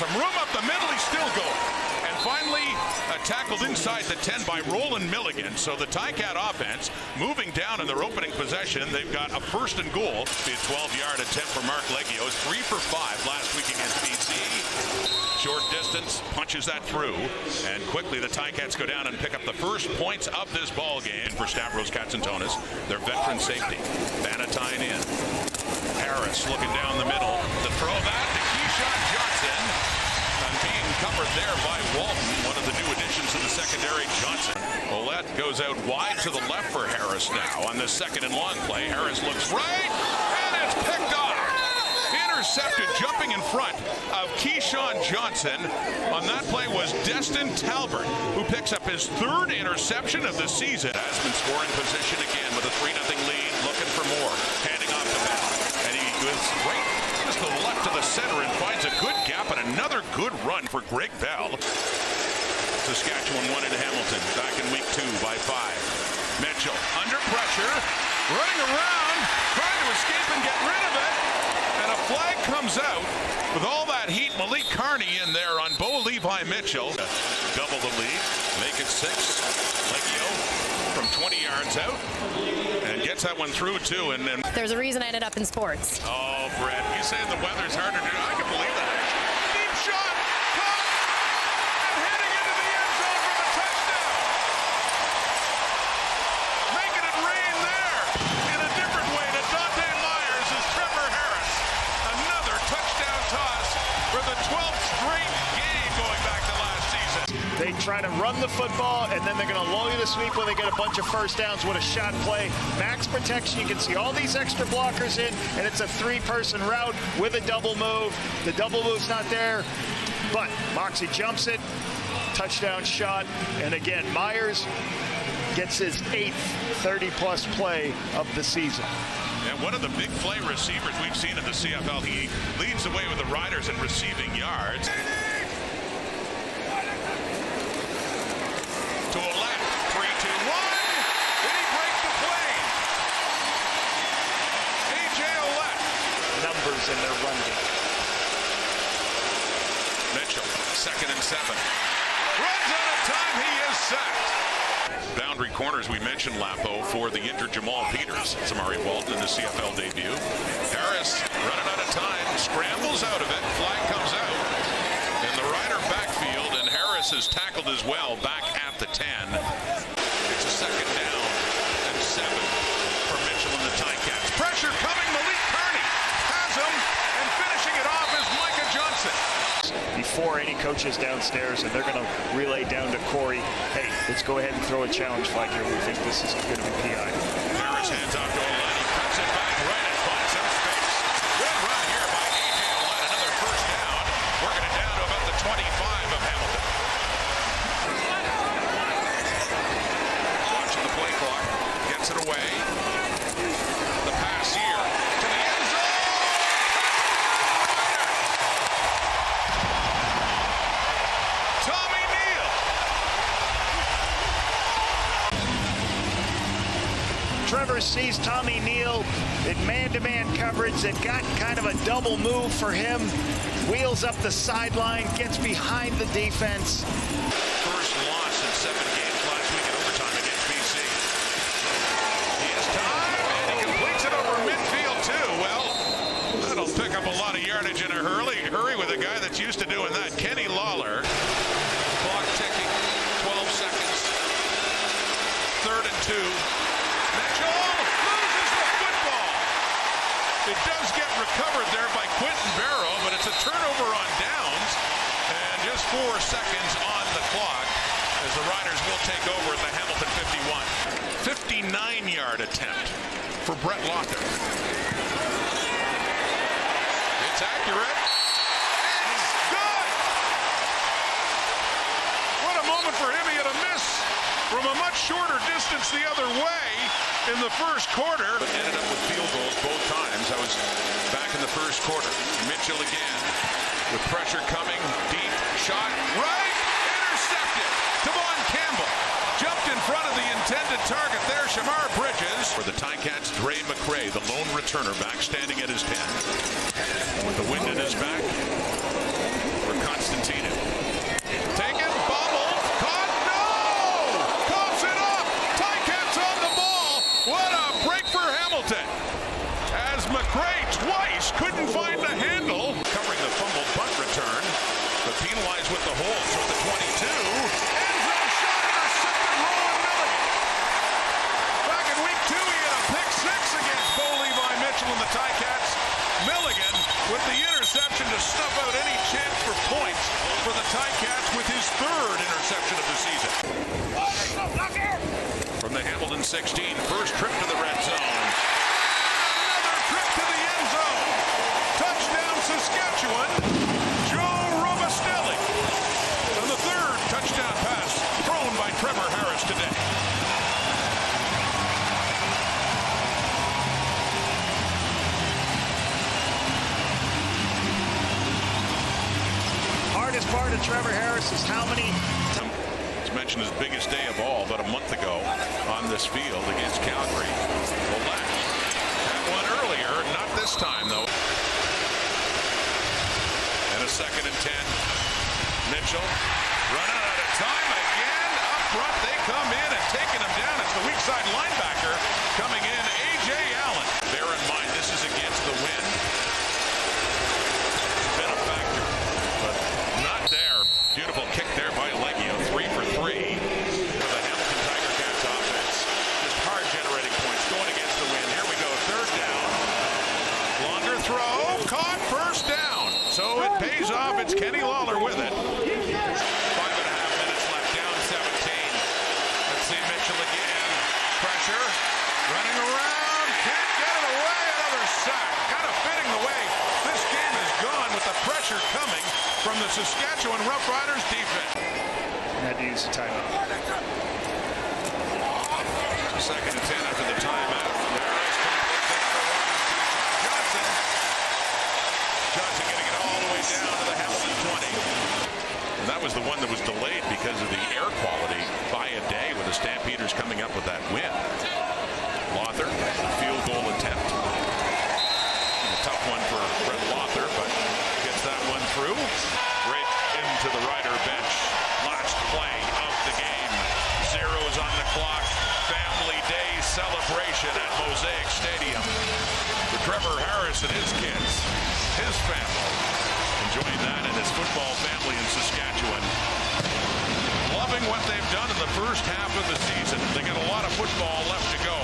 some room up the middle. He's still going. And finally, tackled inside the 10 by Roland Milligan. So the Ticat offense moving down in their opening possession. They've got a first and goal. The 12-yard attempt for Mark Legios. 3 for 5 last week against BC. Short distance, punches that through. And quickly the Ticats go down and pick up the first points of this ball game for Stavros Katsantonis, their veteran safety. Bannatyne in. Harris looking down the middle. The throw that to Keyshawn Johnson. And being covered there by Walton, one of the new additions to the secondary. Johnson. Ouellette goes out wide to the left for Harris now. On the second and long play, Harris looks right, and it's picked off. Intercepted, jumping in front of Keyshawn Johnson. On that play was Destin Talbert, who picks up his third interception of the season. Asman scoring position again with a 3-0 lead, looking for more. Handing off the Bell, and he goes right just to the left of the center and finds a good gap and another good run for Greg Bell. Saskatchewan won into Hamilton back in week 2 by 5. Mitchell under pressure, running around, trying to escape and get rid of it. And a flag comes out with all that heat. Malik Carney in there on Bo Levi Mitchell. Double the lead, make it 6. Legio from 20 yards out and gets that one through too. And then there's a reason I ended up in sports. Oh, Brett, you saying the weather's harder to do? I can believe that. Deep shot, caught, and heading into the end zone for the touchdown. Making it rain there in a different way to Dante Myers is Trevor Harris. Another touchdown toss for the 12th straight game going back to last season. They try to run the football, and then they're going to lull you to sleep when they get a bunch of first downs with a shot play. Max protection, you can see all these extra blockers in, and it's a 3-person route with a double move. The double move's not there, but Moxie jumps it, touchdown shot, and again, Myers gets his 8th 30-plus play of the season. And one of the big play receivers we've seen in the CFL. He leads the way with the Riders in receiving yards. To Ouellette, 3-2-1. Did he break the plane? A.J. Ouellette. Numbers in their run game. Mitchell, 2nd and 7. Runs out of time, he is sacked. Boundary corners, we mentioned Lapo for the injured Jamal Peters. Samari Walton in the CFL debut. Harris running out of time, scrambles out of it, flag comes out. In the Rider backfield, and Harris is tackled as well back at the 10. It's a 2nd down and 7 for Mitchell and the Ticats. Pressure coming, Malik Carney has him, and finishing it off is Micah Johnson. Before any coaches downstairs, and they're going to relay down to Corey, hey, let's go ahead and throw a challenge flag here. We think this is going to be PI. Harris hands off to Ouellette. He cuts it back right and finds some space. Good run here by A.J. Ouellette. Another first down. Working it down to about the 25 of Hamilton. Watching the play clock. Gets it away. The pass here to the end zone. Tommy Neal. Trevor sees Tommy Neal in man-to-man coverage. They've got kind of a double move for him. Wheels up the sideline, gets behind the defense. First loss in 7 games last week in overtime against BC. He has time, and he completes it over midfield too. Well, that'll pick up a lot of yardage in a hurry with a guy that's used to doing that. Kenny Lawler. Clock ticking, 12 seconds. 3rd and 2. Mitchell loses the football. It does get recovered there by Quentin Barrow, but it's a turnover on downs. And just 4 seconds on the clock as the Riders will take over at the Hamilton 51. 59-yard attempt for Brett Locker. It's accurate. It's good. What a moment for him. He had a miss from a much shorter distance the other way in the first quarter. But ended up with field goals both times. That was back in the first quarter. Mitchell again with pressure coming. Deep shot. Right. Intercepted. Tavon Campbell jumped in front of the intended target there. Shamar Bridges. For the Ticats, Dre McRae, the lone returner, back standing at his 10. With the wind in his back. Constantino. Taken, bobbled, caught, no! Coughs it up! Ticats on the ball! What a break for Hamilton! As McRae twice couldn't find the handle. Covering the fumbled punt return, but penalized with the hold. So the 22. End zone shot intercepted Roland Milligan. Back in week 2, he had a pick 6 against Bo Levi Mitchell and the Ticats. Milligan with the interception to snuff out any chance for points for the Ticats with his 3rd interception of the season. From the Hamilton 16, first trip to the red zone. Another trip to the end zone. Touchdown Saskatchewan. Joe Romastelli. And the 3rd touchdown pass thrown by Trevor Harris today. Hardest part of Trevor Harris is how many. He's mentioned his biggest day of all about a month ago on this field against Calgary. Well, had one earlier, not this time though. And a 2nd and 10. Mitchell running out of time again. Up front, they come in and taking him down. It's the weak side linebacker coming in, A.J. Allen. Bear in mind, this is against the wind. It's been a factor, but not there. Beautiful kick there by Leggio, 3 for 3 for the Hamilton Tiger Cats offense. Just hard generating points going against the wind. Here we go, 3rd down. Longer throw, caught, 1st down. So it pays off. It's Kenny Lawler with it. 5.5 minutes left, down 17. Let's see Mitchell again. Pressure, running around, can't get it away. Another sack. Kind of fitting the way this game is gone with the pressure coming from the Saskatchewan Roughriders defense. Had to use the timeout. 2nd and 10 after the timeout. Johnson. Johnson getting it all the way down to the Hamilton 20. And that was the one that was delayed because of the air quality by a day with the Stampeders coming up with that win. Lothar, field goal attempt. A tough one for Brett Lothar, but gets that one through. Right into the Rider bench. Last play of the game. Zeros on the clock. Family Day celebration at Mosaic Stadium. For Trevor Harris and his kids, his family, enjoying that and his football family in Saskatchewan. Loving what they've done in the first half of the season. They got a lot of football left to go.